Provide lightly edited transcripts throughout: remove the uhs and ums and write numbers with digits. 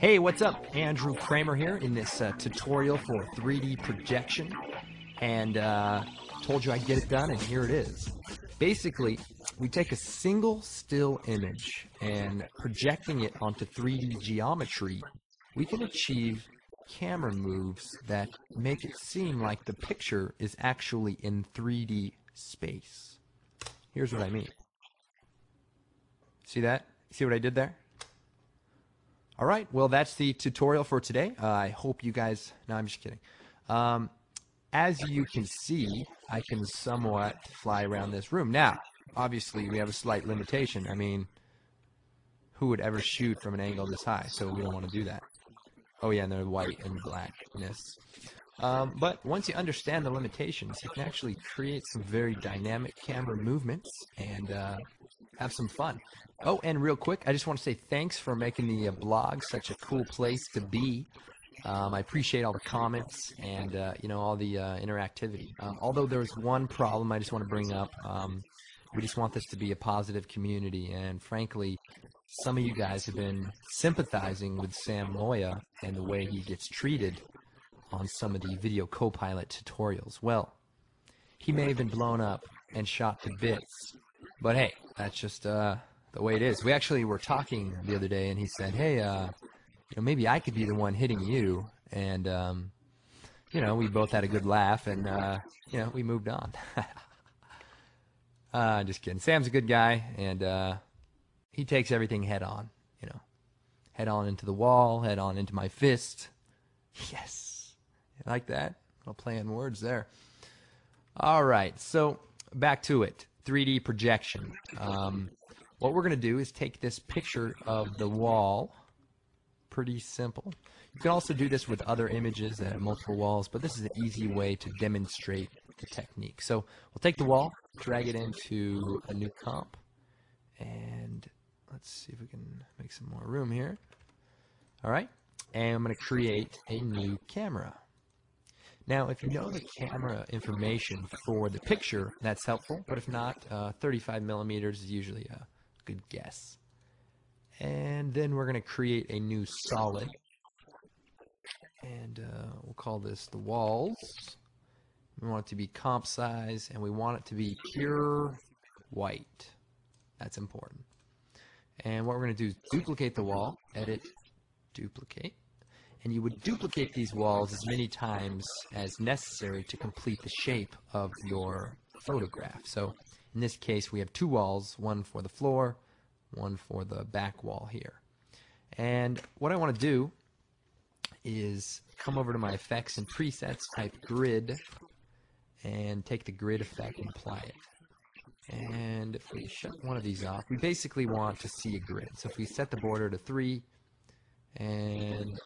Hey, what's up? Andrew Kramer here in this tutorial for 3D projection. And told you I'd get it done, and here it is. Basically, we take a single still image and projecting it onto 3D geometry, we can achieve camera moves that make it seem like the picture is actually in 3D space. Here's what I mean. See that? See what I did there? All right, well, that's the tutorial for today. I hope you guys... No, I'm just kidding. As you can see, I can somewhat fly around this room. Now, obviously, we have a slight limitation. I mean, who would ever shoot from an angle this high? So we don't want to do that. Oh, yeah, and they're white and blackness. But once you understand the limitations, you can actually create some very dynamic camera movements and have some fun. Oh, and real quick, I just want to say thanks for making the blog such a cool place to be. I appreciate all the comments and you know, all the interactivity. Although there's one problem I just want to bring up. We just want this to be a positive community, and frankly, some of you guys have been sympathizing with Sam Moya and the way he gets treated on some of the video co-pilot tutorials. Well, he may have been blown up and shot to bits, but hey, that's just the way it is. We actually were talking the other day, and he said, hey, you know, maybe I could be the one hitting you, and you know, we both had a good laugh, and you know, we moved on. Just kidding. Sam's a good guy, and he takes everything head on, you know, head on into the wall, head on into my fist. Yes, you like that? I'll play on words there. All right, so back to it. 3D projection. What we're going to do is take this picture of the wall. Pretty simple. You can also do this with other images that have multiple walls, but this is an easy way to demonstrate the technique. So we'll take the wall, drag it into a new comp, and let's see if we can make some more room here. All right, and I'm going to create a new camera. Now, if you know the camera information for the picture, that's helpful, but if not, 35 millimeters is usually a good guess. And then we're going to create a new solid, and we'll call this the walls. We want it to be comp size, and we want it to be pure white. That's important. And what we're going to do is duplicate the wall, edit, duplicate. And you would duplicate these walls as many times as necessary to complete the shape of your photograph. So in this case, we have two walls, one for the floor, one for the back wall here. And what I want to do is come over to my effects and presets, type grid, and take the grid effect and apply it. And if we shut one of these off, we basically want to see a grid. So if we set the border to 3 and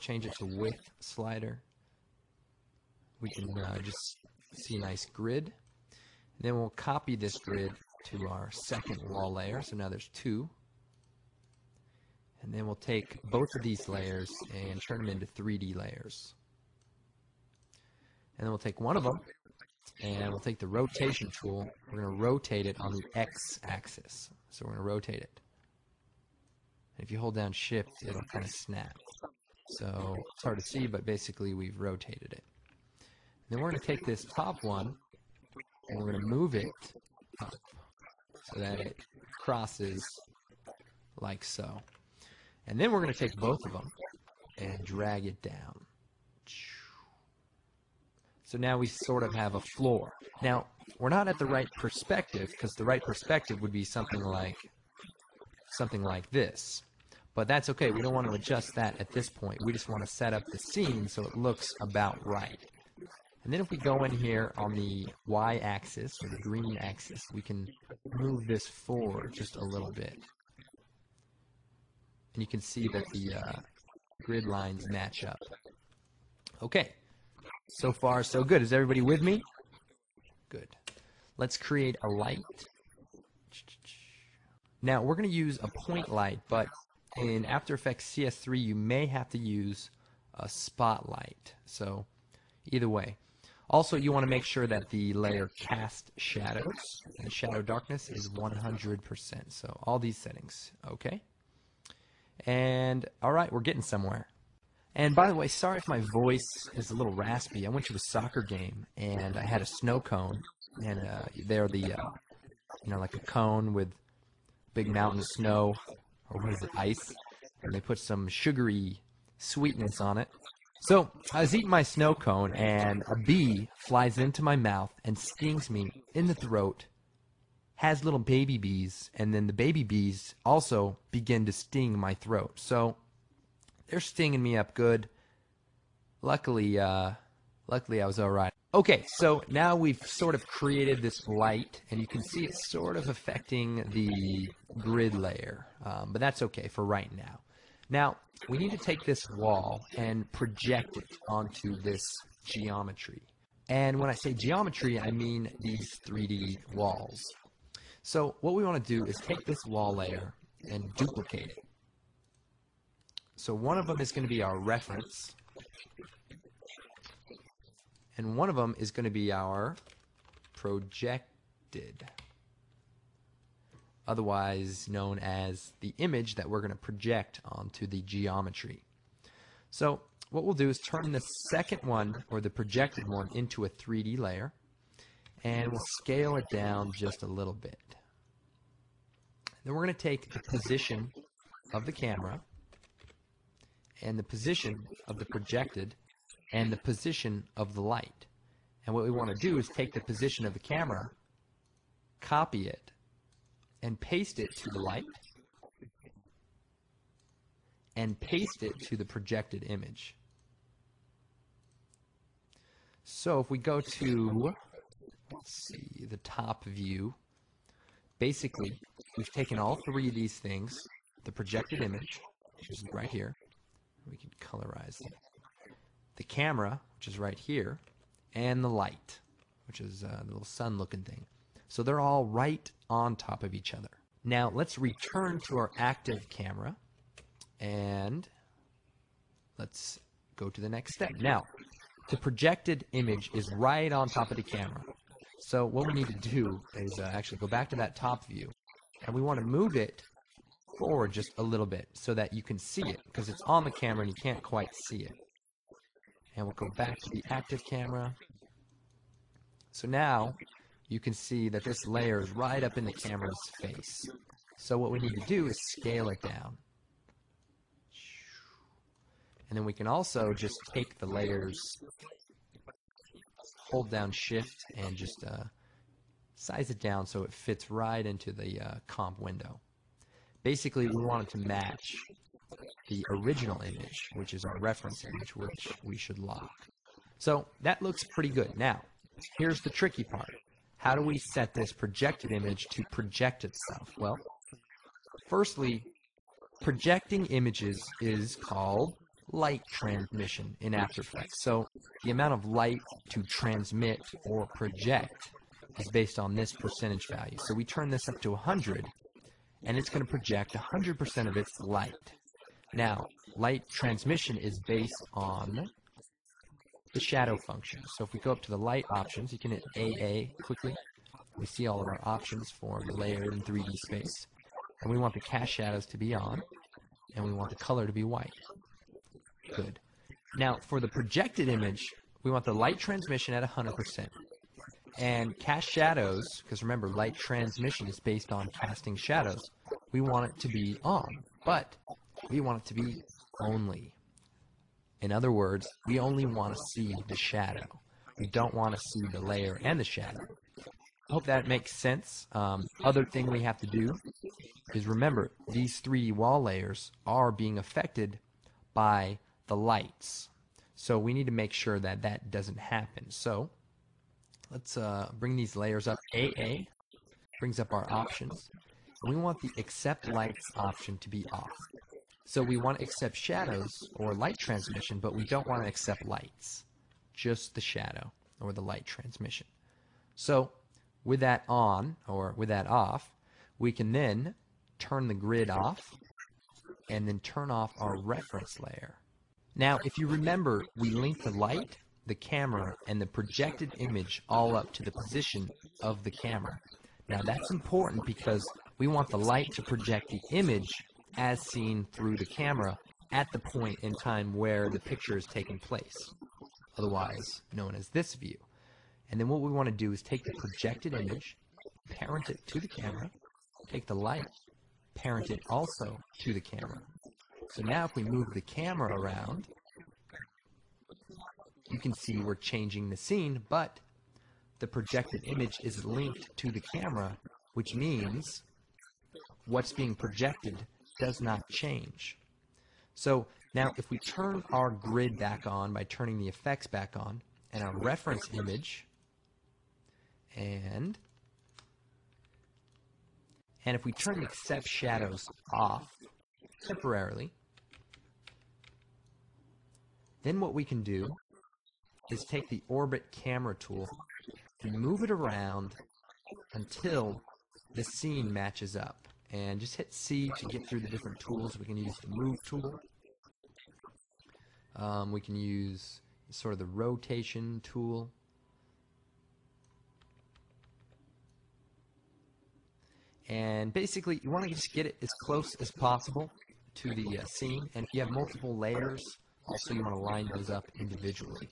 change it to width slider, we can just see a nice grid. And then we'll copy this grid to our second wall layer. So now there's 2. And then we'll take both of these layers and turn them into 3D layers. And then we'll take one of them and we'll take the rotation tool. We're going to rotate it on the x-axis. So we're going to rotate it. And if you hold down shift, it'll kind of snap. So it's hard to see, but basically we've rotated it. And then we're going to take this top one and we're going to move it up so that it crosses like so. And then we're going to take both of them and drag it down. So now we sort of have a floor. Now, we're not at the right perspective, because the right perspective would be something like this. But that's okay. We don't want to adjust that at this point. We just want to set up the scene so it looks about right. And then if we go in here on the y-axis, or the green axis, we can move this forward just a little bit. And you can see that the grid lines match up. Okay. So far, so good. Is everybody with me? Good. Let's create a light. Now, we're going to use a point light, but in After Effects CS3, you may have to use a spotlight. So, either way. Also, you want to make sure that the layer cast shadows and the shadow darkness is 100%. So, all these settings. Okay? And all right, we're getting somewhere. And by the way, sorry if my voice is a little raspy. I went to a soccer game and I had a snow cone, and they're the like a cone with big mountain snow, or what is it, ice, and they put some sugary sweetness on it. So I was eating my snow cone and a bee flies into my mouth and stings me in the throat, has little baby bees, and then the baby bees also begin to sting my throat. So they're stinging me up good. Luckily I was all right. Okay, so now we've sort of created this light, and you can see it's sort of affecting the grid layer, but that's okay for right now. Now, we need to take this wall and project it onto this geometry. And when I say geometry, I mean these 3D walls. So what we want to do is take this wall layer and duplicate it. So one of them is going to be our reference, and one of them is going to be our projected, otherwise known as the image that we're going to project onto the geometry. So what we'll do is turn the second one, or the projected one, into a 3D layer, and we'll scale it down just a little bit. Then we're going to take the position of the camera, and the position of the projected, and the position of the light. And what we want to do is take the position of the camera, copy it, and paste it to the light, and paste it to the projected image. So if we go to, let's see, the top view, basically we've taken all three of these things, the projected image, which is right here, we can colorize it, the camera, which is right here, and the light, which is the little sun looking thing. So they're all right on top of each other. Now let's return to our active camera, and let's go to the next step. Now, the projected image is right on top of the camera. So what we need to do is actually go back to that top view, and we want to move it forward just a little bit so that you can see it, because it's on the camera and you can't quite see it. And we'll go back to the active camera. So now you can see that this layer is right up in the camera's face. So what we need to do is scale it down. And then we can also just take the layers, hold down Shift, and just size it down so it fits right into the comp window. Basically, we want it to match the original image, which is our reference image, which we should lock. So that looks pretty good. Now, here's the tricky part. How do we set this projected image to project itself? Well, firstly, projecting images is called light transmission in After Effects. So the amount of light to transmit or project is based on this percentage value. So we turn this up to 100, and it's going to project 100% of its light. Now, light transmission is based on the shadow function. So if we go up to the light options, you can hit AA quickly. We see all of our options for the layer in 3D space. And we want the cast shadows to be on, and we want the color to be white. Good. Now, for the projected image, we want the light transmission at 100%. And cast shadows, because remember, light transmission is based on casting shadows, we want it to be on, but we want it to be only. In other words, we only want to see the shadow. We don't want to see the layer and the shadow. I hope that makes sense. Other thing we have to do is remember, these 3D wall layers are being affected by the lights. So we need to make sure that that doesn't happen. So let's bring these layers up. AA brings up our options. We want the accept lights option to be off. So we want to accept shadows or light transmission, but we don't want to accept lights, just the shadow or the light transmission. So with that on, or with that off, we can then turn the grid off and then turn off our reference layer. Now, if you remember, we linked the light, the camera, and the projected image all up to the position of the camera. Now, that's important because we want the light to project the image as seen through the camera at the point in time where the picture is taking place, otherwise known as this view. And then what we want to do is take the projected image, parent it to the camera, take the light, parent it also to the camera. So now if we move the camera around, you can see we're changing the scene, but the projected image is linked to the camera, which means what's being projected does not change. So now if we turn our grid back on by turning the effects back on, and our reference image, and if we turn the accept shadows off temporarily, then what we can do is take the orbit camera tool and move it around until the scene matches up. And just hit C to get through the different tools. We can use the move tool. We can use sort of the rotation tool. And basically, you want to just get it as close as possible to the scene. And if you have multiple layers, also you want to line those up individually.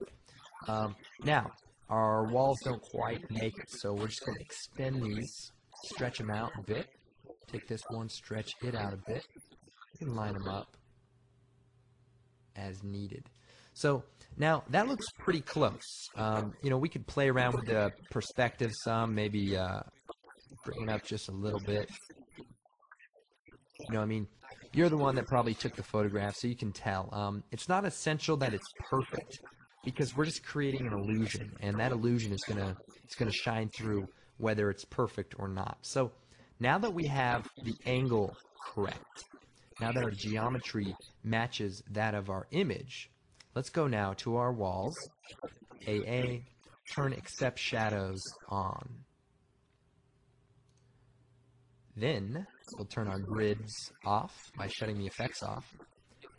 Now, our walls don't quite make it, so we're just going to extend these, stretch them out a bit. Take this one, stretch it out a bit. You can line them up as needed. So now that looks pretty close. You know, we could play around with the perspective some, maybe bring it up just a little bit. You know, I mean, you're the one that probably took the photograph, so you can tell. It's not essential that it's perfect, because we're just creating an illusion, and that illusion is gonna shine through whether it's perfect or not. So now that we have the angle correct, now that our geometry matches that of our image, let's go now to our walls, AA, turn accept shadows on. Then we'll turn our grids off by shutting the effects off,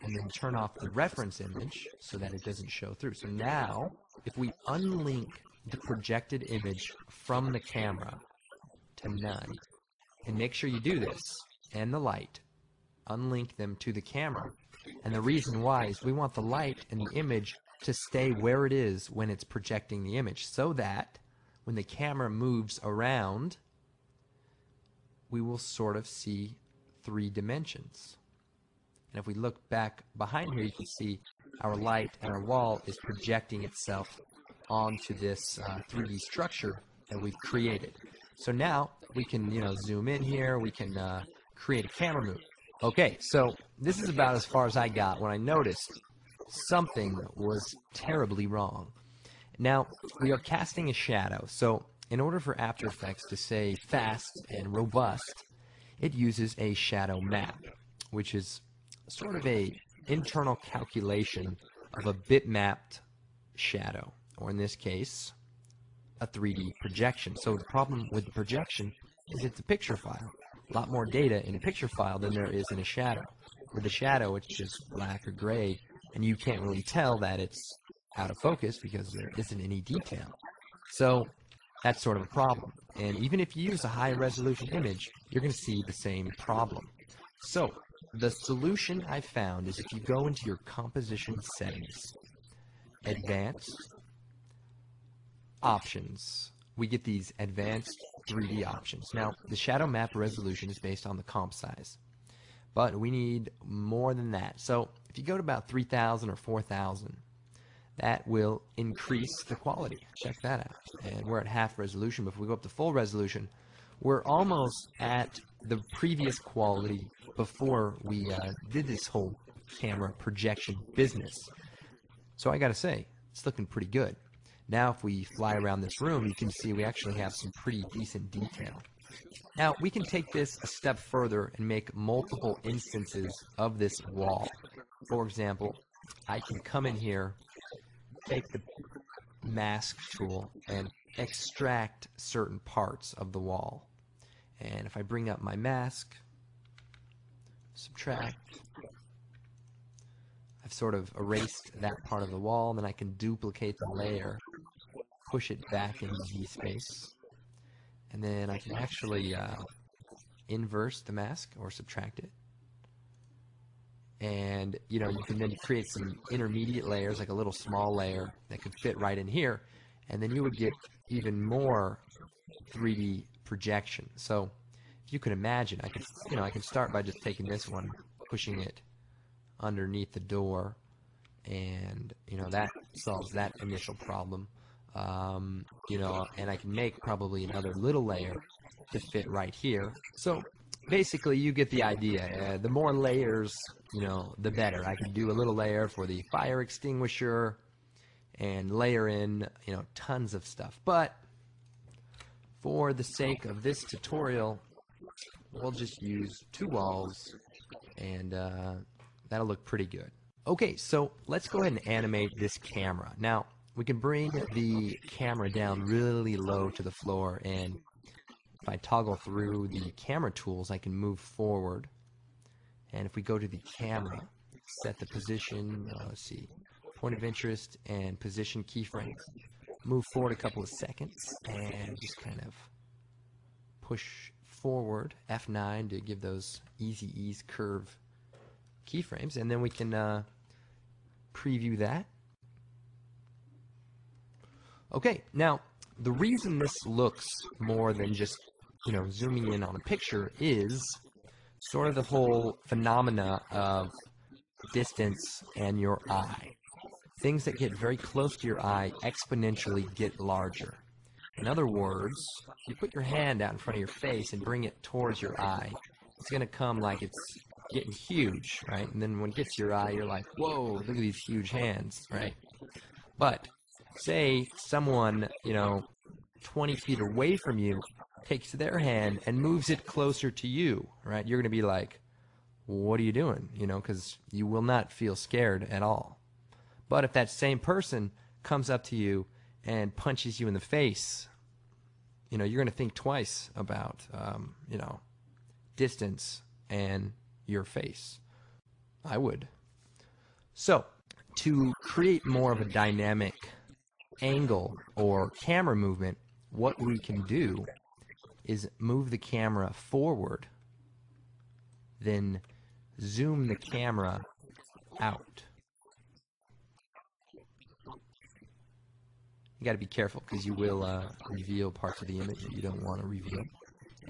and then turn off the reference image so that it doesn't show through. So now, if we unlink the projected image from the camera to none, and make sure you do this, and the light, unlink them to the camera. And the reason why is we want the light and the image to stay where it is when it's projecting the image, so that when the camera moves around, we will sort of see 3 dimensions. And if we look back behind here, you can see our light and our wall is projecting itself onto this 3D structure that we've created. So now we can, you know, zoom in here. We can create a camera move. Okay, so this is about as far as I got when I noticed something was terribly wrong. Now, we are casting a shadow. So in order for After Effects to say fast and robust, it uses a shadow map, which is sort of a internal calculation of a bitmapped shadow, or in this case, a 3D projection. So the problem with the projection is it's a picture file. A lot more data in a picture file than there is in a shadow. With a shadow, it's just black or gray, and you can't really tell that it's out of focus because there isn't any detail. So that's sort of a problem. And even if you use a high resolution image, you're going to see the same problem. So the solution I found is if you go into your composition settings, advanced, options, we get these advanced 3D options. Now, the shadow map resolution is based on the comp size, but we need more than that. So if you go to about 3,000 or 4,000, that will increase the quality. Check that out. And we're at half resolution, but if we go up to full resolution, we're almost at the previous quality before we did this whole camera projection business. So I gotta say, it's looking pretty good. Now if we fly around this room, you can see we actually have some pretty decent detail. Now we can take this a step further and make multiple instances of this wall. For example, I can come in here, take the mask tool, and extract certain parts of the wall. And if I bring up my mask, subtract, I've sort of erased that part of the wall, and then I can duplicate the layer, push it back into Z space, and then I can actually inverse the mask or subtract it. And you know, you can then create some intermediate layers, like a little small layer that could fit right in here, and then you would get even more 3D projection. So if you can imagine, I can start by just taking this one, pushing it underneath the door, and you know, that solves that initial problem. You know, and I can make probably another little layer to fit right here. So basically, you get the idea. The more layers, you know, the better. I can do a little layer for the fire extinguisher and layer in, you know, tons of stuff. But for the sake of this tutorial, we'll just use 2 walls, and that'll look pretty good. Okay, so let's go ahead and animate this camera. Now, we can bring the camera down really low to the floor, and if I toggle through the camera tools, I can move forward. And if we go to the camera, set the position, let's see, point of interest and position keyframe, move forward a couple of seconds, and just kind of push forward, F9 to give those easy ease curve keyframes, and then we can preview that. Okay, now the reason this looks more than just, you know, zooming in on a picture is sort of the whole phenomena of distance and your eye. Things that get very close to your eye exponentially get larger. In other words, you put your hand out in front of your face and bring it towards your eye, it's going to come like it's getting huge, right? And then when it gets to your eye, you're like, whoa, look at these huge hands, right? But say someone, you know, 20 feet away from you takes their hand and moves it closer to you, right? You're going to be like, what are you doing? You know, because you will not feel scared at all. But if that same person comes up to you and punches you in the face, you know, you're going to think twice about, you know, distance and your face. I would. So, to create more of a dynamic angle or camera movement, what we can do is move the camera forward, then zoom the camera out. You got to be careful because you will reveal parts of the image that you don't want to reveal.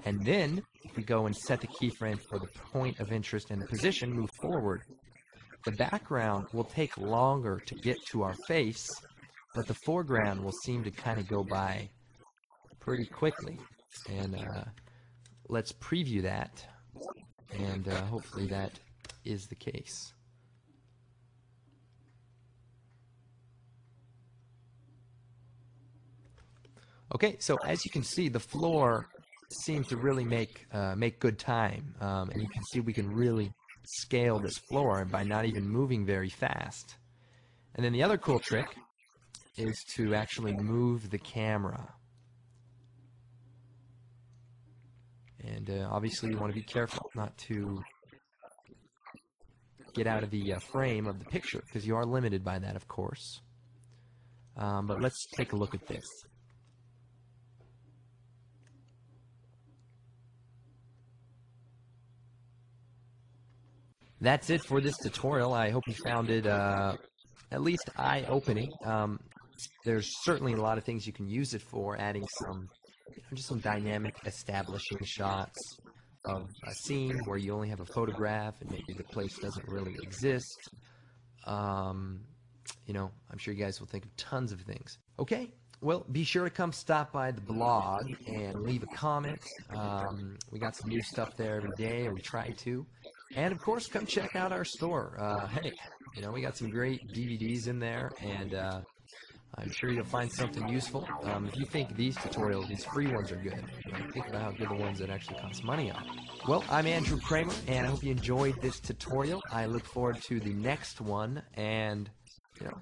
And then if we go and set the keyframe for the point of interest and the position, move forward, the background will take longer to get to our face, but the foreground will seem to kind of go by pretty quickly. And let's preview that, and hopefully that is the case. Okay, so as you can see, the floor seems to really make good time, and you can see we can really scale this floor by not even moving very fast. And then the other cool trick is to actually move the camera. And obviously you want to be careful not to get out of the frame of the picture, because you are limited by that, of course. But let's take a look at this. That's it for this tutorial. I hope you found it at least eye-opening. There's certainly a lot of things you can use it for, adding some, you know, just some dynamic establishing shots of a scene where you only have a photograph and maybe the place doesn't really exist. You know, I'm sure you guys will think of tons of things. Okay, well, be sure to come stop by the blog and leave a comment. We got some new stuff there every day, or we try to. And of course, come check out our store. Hey, you know, we got some great DVDs in there, and I'm sure you'll find something useful. If you think these tutorials, these free ones are good, you know, think about how good the ones that actually cost money are. Well, I'm Andrew Kramer, and I hope you enjoyed this tutorial. I look forward to the next one, and, you know,